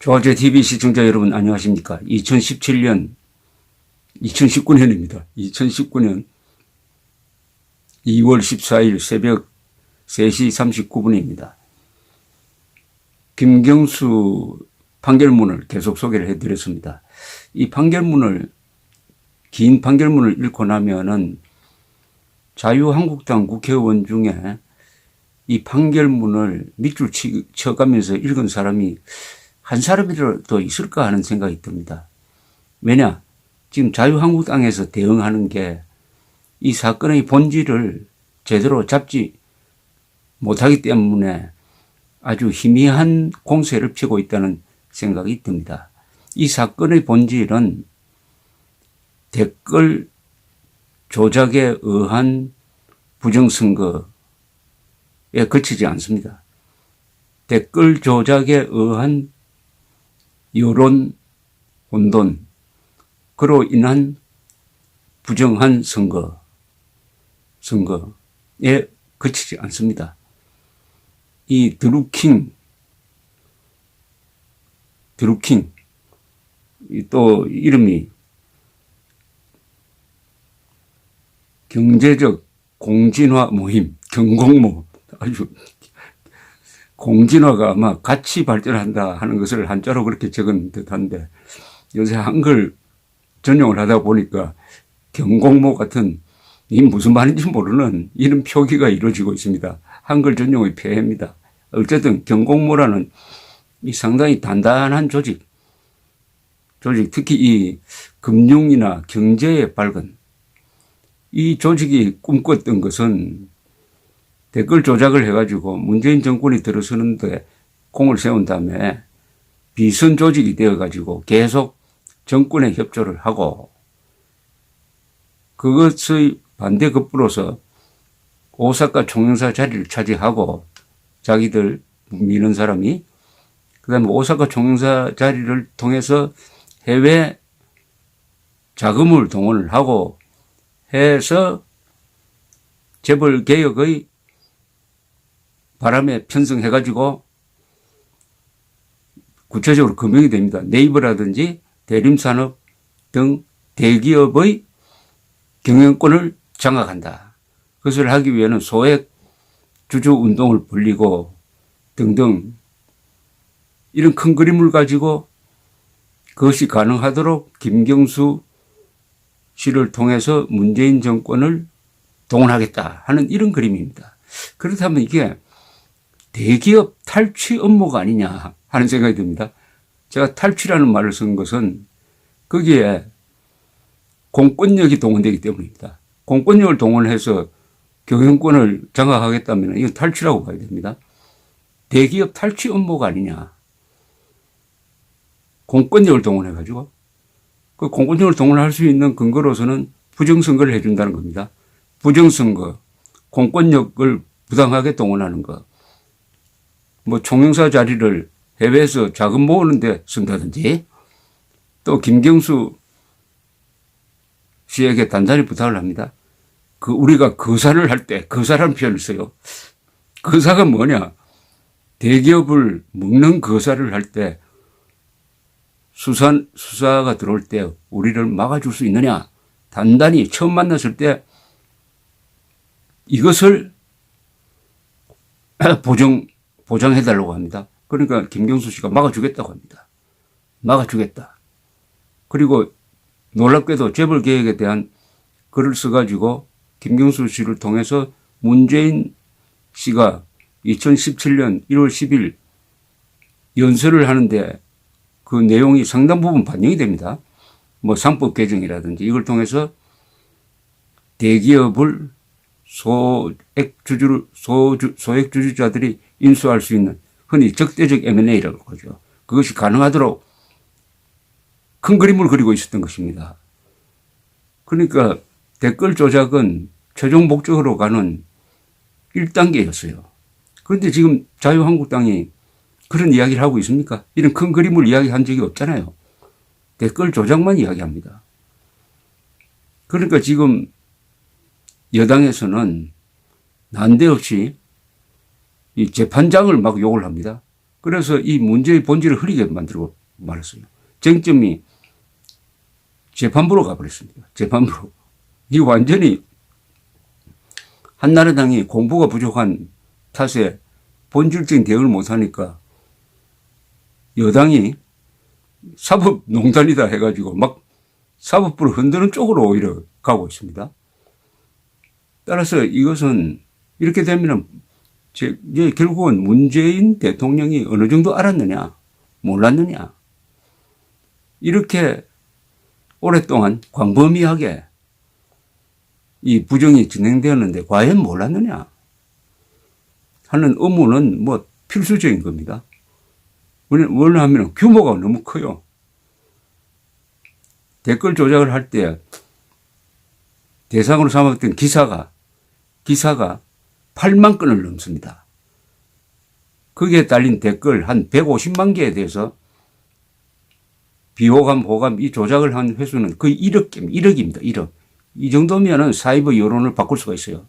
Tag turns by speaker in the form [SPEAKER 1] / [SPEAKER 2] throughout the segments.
[SPEAKER 1] 조화제 TV 시청자 여러분 안녕하십니까. 2019년입니다. 2019년 2월 14일 새벽 3시 39분입니다. 김경수 판결문을 계속 소개를 해드렸습니다. 이 긴 판결문을 읽고 나면은 자유한국당 국회의원 중에 이 판결문을 밑줄 쳐가면서 읽은 사람이 한 사람이라도 있을까 하는 생각이 듭니다. 왜냐? 지금 자유한국당에서 대응하는 게 이 사건의 본질을 제대로 잡지 못하기 때문에 아주 희미한 공세를 펴고 있다는 생각이 듭니다. 이 사건의 본질은 댓글 조작에 의한 부정선거에 그치지 않습니다. 댓글 조작에 의한 여론 혼돈, 그로 인한 부정한 선거에 그치지 않습니다. 이 드루킹, 또 이름이 경제적 공진화 모임, 경공모, 아주 공진화가 아마 같이 발전한다 하는 것을 한자로 그렇게 적은 듯한데 요새 한글 전용을 하다 보니까 경공모 같은 이 무슨 말인지 모르는 이런 표기가 이루어지고 있습니다. 한글 전용의 폐해입니다. 어쨌든 경공모라는 이 상당히 단단한 조직, 특히 이 금융이나 경제에 밝은 이 조직이 꿈꿨던 것은 댓글 조작을 해가지고 문재인 정권이 들어서는데 공을 세운 다음에 비선 조직이 되어가지고 계속 정권에 협조를 하고 그것의 반대급부로서 오사카 총영사 자리를 차지하고 자기들 미는 사람이 그다음에 오사카 총영사 자리를 통해서 해외 자금을 동원을 하고 해서 재벌 개혁의 바람에 편성해가지고 구체적으로 금융이 됩니다. 네이버라든지 대림산업 등 대기업의 경영권을 장악한다. 그것을 하기 위해서는 소액 주주 운동을 벌리고 등등 이런 큰 그림을 가지고 그것이 가능하도록 김경수 씨를 통해서 문재인 정권을 동원하겠다 하는 이런 그림입니다. 그렇다면 이게 대기업 탈취 업무가 아니냐 하는 생각이 듭니다. 제가 탈취라는 말을 쓴 것은 거기에 공권력이 동원되기 때문입니다. 공권력을 동원해서 경영권을 장악하겠다면 이건 탈취라고 봐야 됩니다. 대기업 탈취 업무가 아니냐. 공권력을 동원해가지고 그 공권력을 동원할 수 있는 근거로서는 부정선거를 해준다는 겁니다. 부정선거, 공권력을 부당하게 동원하는 것. 뭐 총영사 자리를 해외에서 자금 모으는 데 쓴다든지 또 김경수 씨에게 단단히 부탁을 합니다. 우리가 거사를 할 때 거사라는 표현을 써요. 거사가 뭐냐? 대기업을 먹는 거사를 할 때 수사가 들어올 때 우리를 막아줄 수 있느냐? 단단히 처음 만났을 때 이것을 보장해달라고 합니다. 그러니까 김경수 씨가 막아주겠다고 합니다. 막아주겠다. 그리고 놀랍게도 재벌 개혁에 대한 글을 써가지고 김경수 씨를 통해서 문재인 씨가 2017년 1월 10일 연설을 하는데 그 내용이 상당 부분 반영이 됩니다. 뭐 상법 개정이라든지 이걸 통해서 대기업을 소액 주주자들이 인수할 수 있는 흔히 적대적 M&A라고 하죠. 그것이 가능하도록 큰 그림을 그리고 있었던 것입니다. 그러니까 댓글 조작은 최종 목적으로 가는 1단계였어요. 그런데 지금 자유한국당이 그런 이야기를 하고 있습니까? 이런 큰 그림을 이야기한 적이 없잖아요. 댓글 조작만 이야기합니다. 그러니까 지금 여당에서는 난데없이 이 재판장을 막 욕을 합니다. 그래서 이 문제의 본질을 흐리게 만들고 말았어요. 쟁점이 재판부로 가버렸습니다. 재판부로. 이 완전히 한나라당이 공부가 부족한 탓에 본질적인 대응을 못하니까 여당이 사법농단이다 해가지고 막 사법부를 흔드는 쪽으로 오히려 가고 있습니다. 따라서 이것은 이렇게 되면 이제 결국은 문재인 대통령이 어느 정도 알았느냐 몰랐느냐 이렇게 오랫동안 광범위하게 이 부정이 진행되었는데 과연 몰랐느냐 하는 의문은 뭐 필수적인 겁니다. 왜냐하면 규모가 너무 커요. 댓글 조작을 할 때 대상으로 삼았던 기사가 8만 건을 넘습니다. 거기에 달린 댓글 한 150만 개에 대해서 비호감, 호감 이 조작을 한 횟수는 거의 1억입니다. 1억. 이 정도면은 사이버 여론을 바꿀 수가 있어요.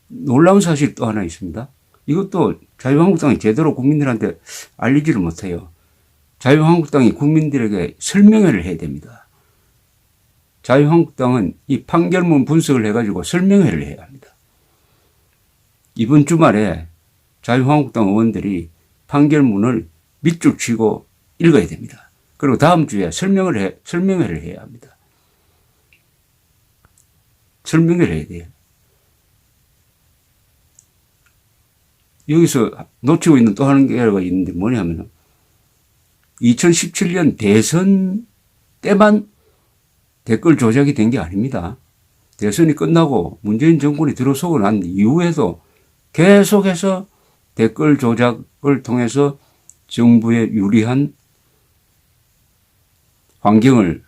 [SPEAKER 1] 놀라운 사실 또 하나 있습니다. 이것도 자유한국당이 제대로 국민들한테 알리지를 못해요. 자유한국당이 국민들에게 설명회를 해야 됩니다. 자유한국당은 이 판결문 분석을 해가지고 설명회를 해야 합니다. 이번 주말에 자유한국당 의원들이 판결문을 밑줄 치고 읽어야 됩니다. 그리고 다음 주에 설명회를 해야 합니다. 설명회를 해야 돼요. 여기서 놓치고 있는 또 하는 게가 있는데 뭐냐면 2017년 대선 때만 댓글 조작이 된 게 아닙니다. 대선이 끝나고 문재인 정권이 들어서고 난 이후에도 계속해서 댓글 조작을 통해서 정부에 유리한 환경을,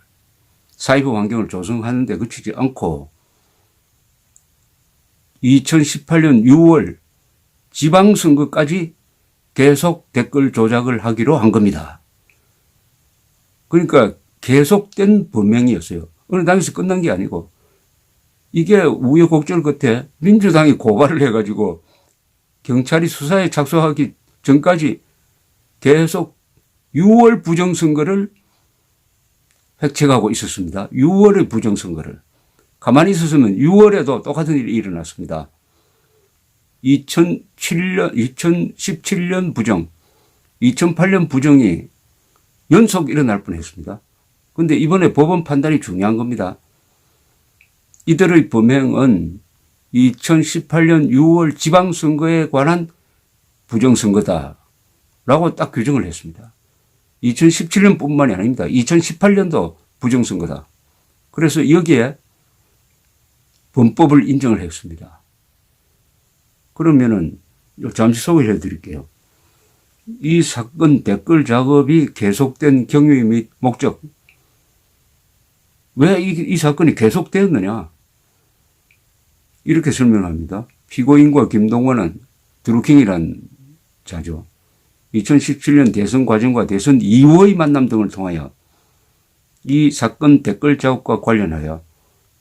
[SPEAKER 1] 사이버 환경을 조성하는 데 그치지 않고 2018년 6월 지방선거까지 계속 댓글 조작을 하기로 한 겁니다. 그러니까 계속된 범행이었어요. 어느 당에서 끝난 게 아니고 이게 우여곡절 끝에 민주당이 고발을 해가지고 경찰이 수사에 착수하기 전까지 계속 6월 부정선거를 획책하고 있었습니다. 6월의 부정선거를. 가만히 있었으면 6월에도 똑같은 일이 일어났습니다. 2017년 부정, 2008년 부정이 연속 일어날 뻔했습니다. 그런데 이번에 법원 판단이 중요한 겁니다. 이들의 범행은 2018년 6월 지방선거에 관한 부정선거다라고 딱 규정을 했습니다. 2017년뿐만이 아닙니다. 2018년도 부정선거다. 그래서 여기에 범법을 인정을 했습니다. 그러면은 잠시 소개해 드릴게요. 이 사건 댓글 작업이 계속된 경위 및 목적. 왜 이 사건이 계속되었느냐? 이렇게 설명합니다. 피고인과 김동원은 드루킹이란 자죠. 2017년 대선 과정과 대선 이후의 만남 등을 통하여 이 사건 댓글 작업과 관련하여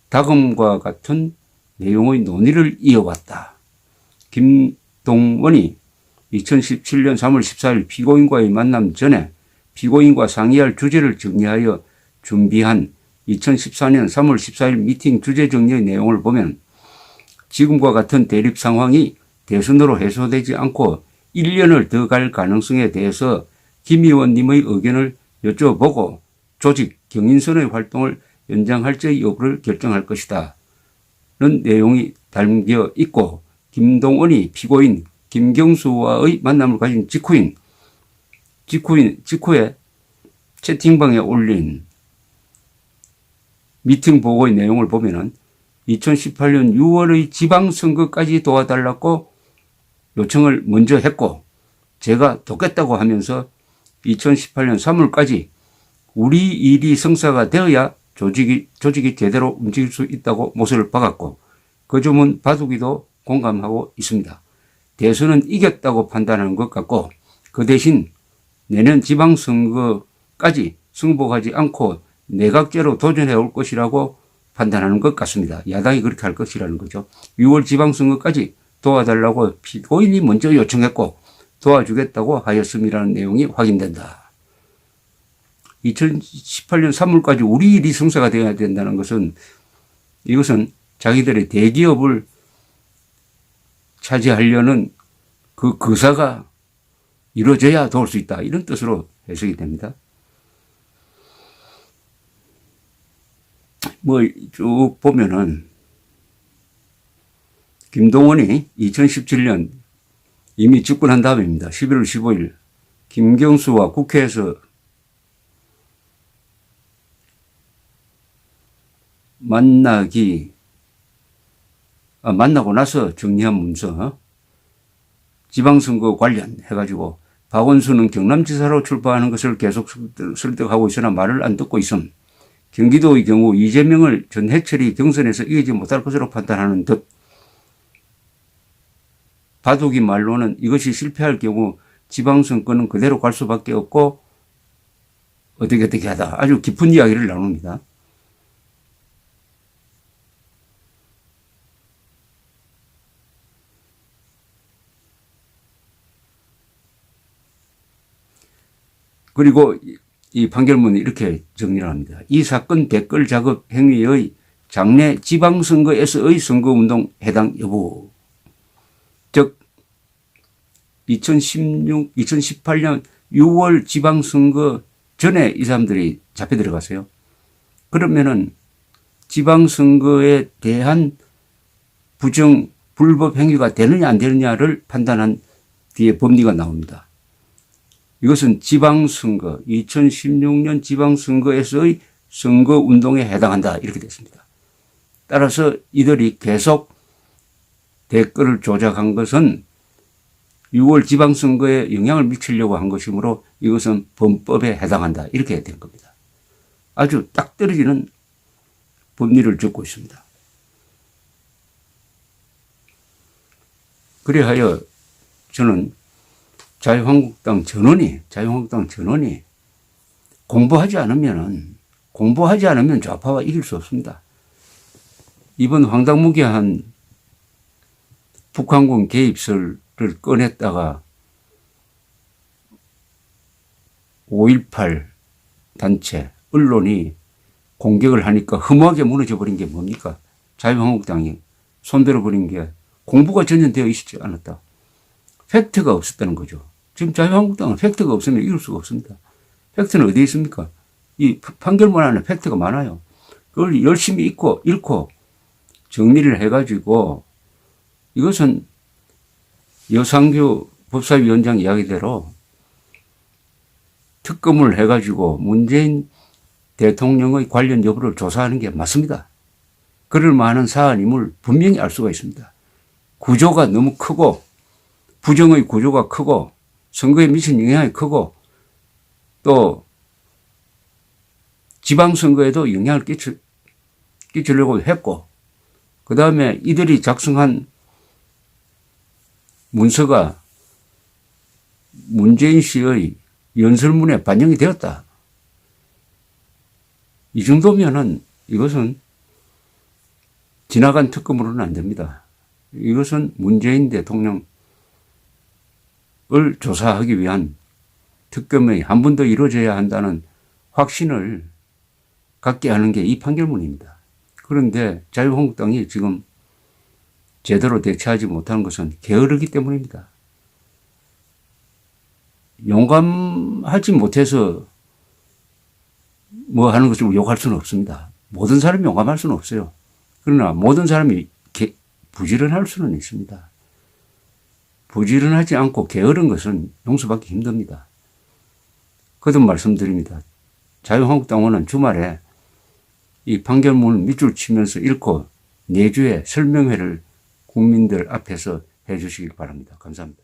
[SPEAKER 1] 다음과 같은 내용의 논의를 이어왔다. 김동원이 2017년 3월 14일 피고인과의 만남 전에 피고인과 상의할 주제를 정리하여 준비한 2014년 3월 14일 미팅 주제 정리의 내용을 보면 지금과 같은 대립 상황이 대선으로 해소되지 않고 1년을 더 갈 가능성에 대해서 김 의원님의 의견을 여쭤보고 조직 경인선의 활동을 연장할지 여부를 결정할 것이다. 는 내용이 담겨 있고 김동원이 피고인 김경수와의 만남을 가진 직후에 채팅방에 올린 미팅 보고의 내용을 보면은 2018년 6월의 지방선거까지 도와달라고 요청을 먼저 했고 제가 돕겠다고 하면서 2018년 3월까지 우리 일이 성사가 되어야 조직이 제대로 움직일 수 있다고 못을 박았고 그 점은 바둑이도 공감하고 있습니다. 대선은 이겼다고 판단하는 것 같고 그 대신 내년 지방선거까지 승복하지 않고 내각제로 도전해 올 것이라고 판단하는 것 같습니다. 야당이 그렇게 할 것이라는 거죠. 6월 지방선거까지 도와달라고 피고인이 먼저 요청했고 도와주겠다고 하였음이라는 내용이 확인된다. 2018년 3월까지 우리 일이 성사가 되어야 된다는 것은 이것은 자기들의 대기업을 차지하려는 그 거사가 이루어져야 도울 수 있다. 이런 뜻으로 해석이 됩니다. 쭉 보면은 김동원이 2017년 이미 집권한 다음입니다. 11월 15일 김경수와 국회에서 만나고 나서 정리한 문서, 지방선거 관련해가지고 박원순은 경남지사로 출마하는 것을 계속 설득하고 있으나 말을 안 듣고 있음. 경기도의 경우 이재명을 전해철이 경선에서 이기지 못할 것으로 판단하는 듯. 바둑이 말로는 이것이 실패할 경우 지방선거는 그대로 갈 수밖에 없고 어떻게 하다. 아주 깊은 이야기를 나눕니다. 그리고 이 판결문은 이렇게 정리를 합니다. 이 사건 댓글 작업 행위의 장래 지방선거에서의 선거운동 해당 여부. 즉 2018년 6월 지방선거 전에 이 사람들이 잡혀 들어갔어요. 그러면은 지방선거에 대한 불법 행위가 되느냐 안 되느냐를 판단한 뒤에 법리가 나옵니다. 이것은 지방선거, 2016년 지방선거에서의 선거운동에 해당한다. 이렇게 됐습니다. 따라서 이들이 계속 댓글을 조작한 것은 6월 지방선거에 영향을 미치려고 한 것이므로 이것은 범법에 해당한다. 이렇게 된 겁니다. 아주 딱 떨어지는 법리를 적고 있습니다. 그래하여 저는 자유한국당 전원이 공부하지 않으면 좌파와 이길 수 없습니다. 이번 황당무계한 북한군 개입설을 꺼냈다가 5.18 단체, 언론이 공격을 하니까 허무하게 무너져 버린 게 뭡니까? 자유한국당이 손들어 버린 게 공부가 전혀 되어 있지 않았다. 팩트가 없었다는 거죠. 지금 자유한국당은 팩트가 없으면 이길 수가 없습니다. 팩트는 어디에 있습니까? 이 판결문 안에 팩트가 많아요. 그걸 열심히 읽고 정리를 해가지고 이것은 여상규 법사위원장 이야기대로 특검을 해가지고 문재인 대통령의 관련 여부를 조사하는 게 맞습니다. 그럴 만한 사안임을 분명히 알 수가 있습니다. 구조가 너무 크고 부정의 구조가 크고 선거에 미친 영향이 크고 또 지방선거에도 영향을 끼치려고 했고 그 다음에 이들이 작성한 문서가 문재인 씨의 연설문에 반영이 되었다. 이 정도면은 이것은 지나간 특검으로는 안 됩니다. 이것은 문재인 대통령을 조사하기 위한 특검이 한 번 더 이루어져야 한다는 확신을 갖게 하는 게 이 판결문입니다. 그런데 자유한국당이 지금 제대로 대처하지 못하는 것은 게으르기 때문입니다. 용감하지 못해서 뭐 하는 것을 욕할 수는 없습니다. 모든 사람이 용감할 수는 없어요. 그러나 모든 사람이 부지런할 수는 있습니다. 부지런하지 않고 게으른 것은 용서받기 힘듭니다. 거듭 말씀드립니다. 자유한국당원은 주말에 이 판결문을 밑줄 치면서 읽고 내주에 설명회를 국민들 앞에서 해 주시기 바랍니다. 감사합니다.